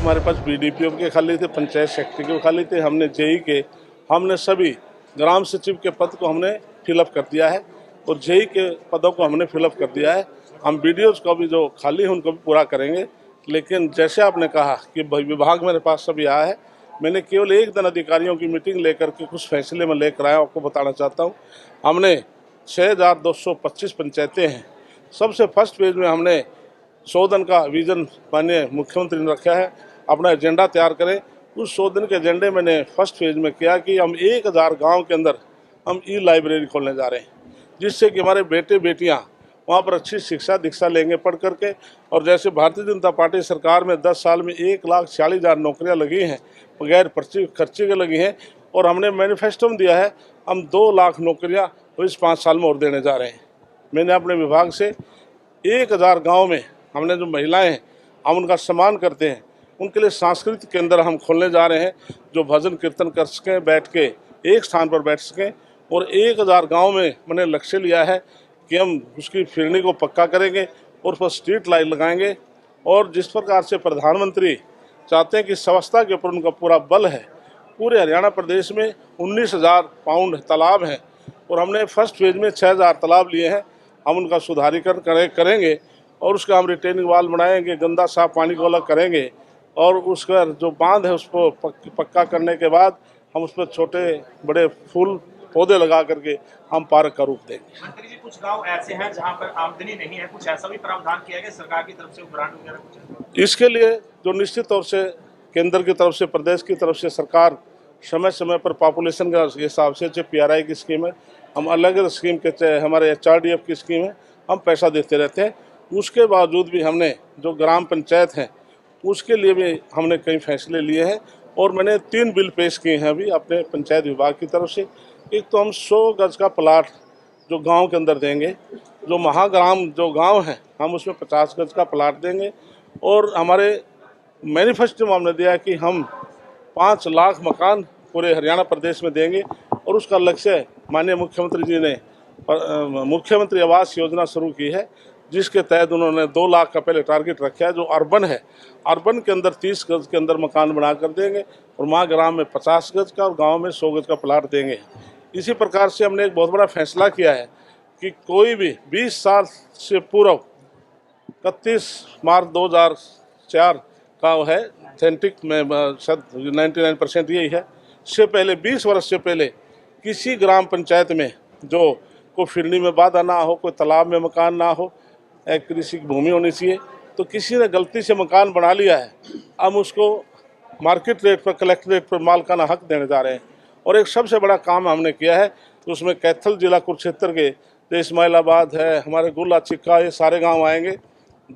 हमारे पास बीडीपीओ के खाली थे, पंचायत सेक्रेटरी के खाली थे, हमने जेई के, हमने सभी ग्राम सचिव के पद को हमने फिलअप कर दिया है और जेई के पदों को हमने फिलअप कर दिया है। हम वीडियोज़ को भी जो खाली है उनको भी पूरा करेंगे। लेकिन जैसे आपने कहा कि विभाग मेरे पास सभी आया है, मैंने केवल एक दिन अधिकारियों की मीटिंग लेकर के कुछ फैसले में लेकर आया, आपको बताना चाहता हूँ। हमने 6225 पंचायतें हैं। सबसे फर्स्ट पेज में हमने 100 दिन का विजन माननीय मुख्यमंत्री ने रखा है, अपना एजेंडा तैयार करें। उस 100 दिन के एजेंडे मैंने फर्स्ट फेज में किया कि हम 1000 गांव के अंदर हम ई लाइब्रेरी खोलने जा रहे हैं, जिससे कि हमारे बेटे बेटियां वहां पर अच्छी शिक्षा दीक्षा लेंगे पढ़ करके। और जैसे भारतीय जनता पार्टी सरकार में 10 साल में 1,40,000 नौकरियां लगी हैं, बगैर खर्चे के लगी हैं, और हमने मैनिफेस्टो में दिया है हम 2 लाख नौकरियां इस 5 साल में और देने जा रहे हैं। मैंने अपने विभाग से 1000 गाँव में हमने जो महिलाएँ हैं हम उनका सम्मान करते हैं, उनके लिए सांस्कृतिक केंद्र हम खोलने जा रहे हैं, जो भजन कीर्तन कर सकें, बैठ के एक स्थान पर बैठ सकें। और 1000 गांव में मैंने लक्ष्य लिया है कि हम उसकी फिरनी को पक्का करेंगे और उस पर स्ट्रीट लाइट लगाएंगे। और जिस प्रकार से प्रधानमंत्री चाहते हैं कि स्वच्छता के ऊपर उनका पूरा बल है, पूरे हरियाणा प्रदेश में 19,000 पाउंड तालाब हैं और हमने फर्स्ट फेज में 6,000 तालाब लिए हैं। हम उनका सुधारीकरण करेंगे और उसका हम रिटेनिंग वाल बनाएंगे, गंदा साफ पानी को अलग करेंगे और उसका जो बांध है उसको पक्का करने के बाद हम उस पर छोटे बड़े फूल पौधे लगा करके हम पार्क का रूप देंगे। मंत्री जी, कुछ गांव ऐसे हैं जहां पर आमदनी नहीं है, कुछ ऐसा भी प्रावधान किया गया सरकार की तरफ से, ग्रांट वगैरह कुछ? इसके लिए जो निश्चित तौर से केंद्र की तरफ से, प्रदेश की तरफ से सरकार समय समय पर पॉपुलेशन के हिसाब से, चाहे PRI की स्कीम है, हम अलग अलग स्कीम के, चाहे हमारे HRDF की स्कीम है, हम पैसा देते रहते हैं। उसके बावजूद भी हमने जो ग्राम पंचायत हैं उसके लिए भी हमने कई फैसले लिए हैं और मैंने 3 बिल पेश किए हैं अभी अपने पंचायत विभाग की तरफ से। एक तो हम 100 गज का प्लाट जो गांव के अंदर देंगे, जो महाग्राम जो गांव हैं हम उसमें 50 गज का प्लाट देंगे। और हमारे मैनिफेस्टो में हमने दिया कि हम 5 लाख मकान पूरे हरियाणा प्रदेश में देंगे और उसका लक्ष्य माननीय मुख्यमंत्री जी ने मुख्यमंत्री आवास योजना शुरू की है, जिसके तहत उन्होंने 2 लाख का पहले टारगेट रखा है। जो अर्बन है, अर्बन के अंदर 30 गज के अंदर मकान बना कर देंगे और महाग्राम में 50 गज का और गांव में 100 गज का प्लाट देंगे। इसी प्रकार से हमने एक बहुत बड़ा फैसला किया है कि कोई भी 20 साल से पूर्व 31 मार्च 2004 का है ऑथेंटिक में 99% यही है, से पहले 20 वर्ष से पहले किसी ग्राम पंचायत में जो कोई फिरनी में बाधा ना हो, कोई तालाब में मकान ना हो, एक कृषि की भूमि होनी चाहिए। तो किसी ने गलती से मकान बना लिया है, हम उसको मार्केट रेट पर, कलेक्टर रेट पर मालिकाना हक देने जा रहे हैं। और एक सबसे बड़ा काम हमने किया है, तो उसमें कैथल जिला कुरुक्षेत्र के जो इस्माइलाबाद है, हमारे गुल्ला चिक्का, ये सारे गांव आएंगे।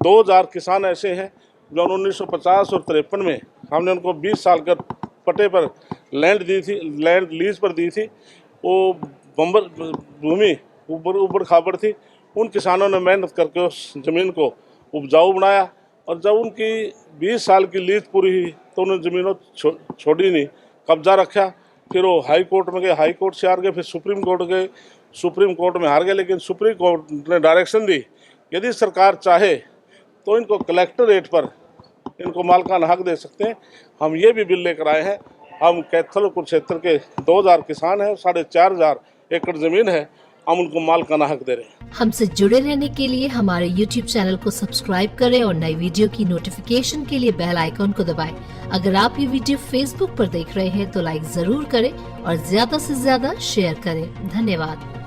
2000 किसान ऐसे हैं जो 1950 और 53 में हमने उनको 20 साल का पट्टे पर लैंड दी थी, लैंड लीज पर दी थी। वो बंबर भूमि ऊबड़ खाबड़ थी, उन किसानों ने मेहनत करके उस ज़मीन को उपजाऊ बनाया और जब उनकी 20 साल की लीज पूरी हुई तो उन्होंने ज़मीनों छोड़ी नहीं, कब्जा रखा। फिर वो हाई कोर्ट में गए, हाई कोर्ट से हार गए, फिर सुप्रीम कोर्ट गए, सुप्रीम कोर्ट में हार गए। लेकिन सुप्रीम कोर्ट ने डायरेक्शन दी, यदि सरकार चाहे तो इनको कलेक्टर रेट पर इनको मालिकाना हक दे सकते हैं। हम ये भी बिल लेकर आए हैं। हम कैथल कुरुक्षेत्र के 2000 किसान हैं, 4,500 एकड़ ज़मीन है, हम उनको मालिकाना हक दे रहे हैं। हमसे जुड़े रहने के लिए हमारे YouTube चैनल को सब्सक्राइब करें और नई वीडियो की नोटिफिकेशन के लिए बेल आइकॉन को दबाएं। अगर आप ये वीडियो Facebook पर देख रहे हैं तो लाइक जरूर करें और ज्यादा से ज्यादा शेयर करें। धन्यवाद।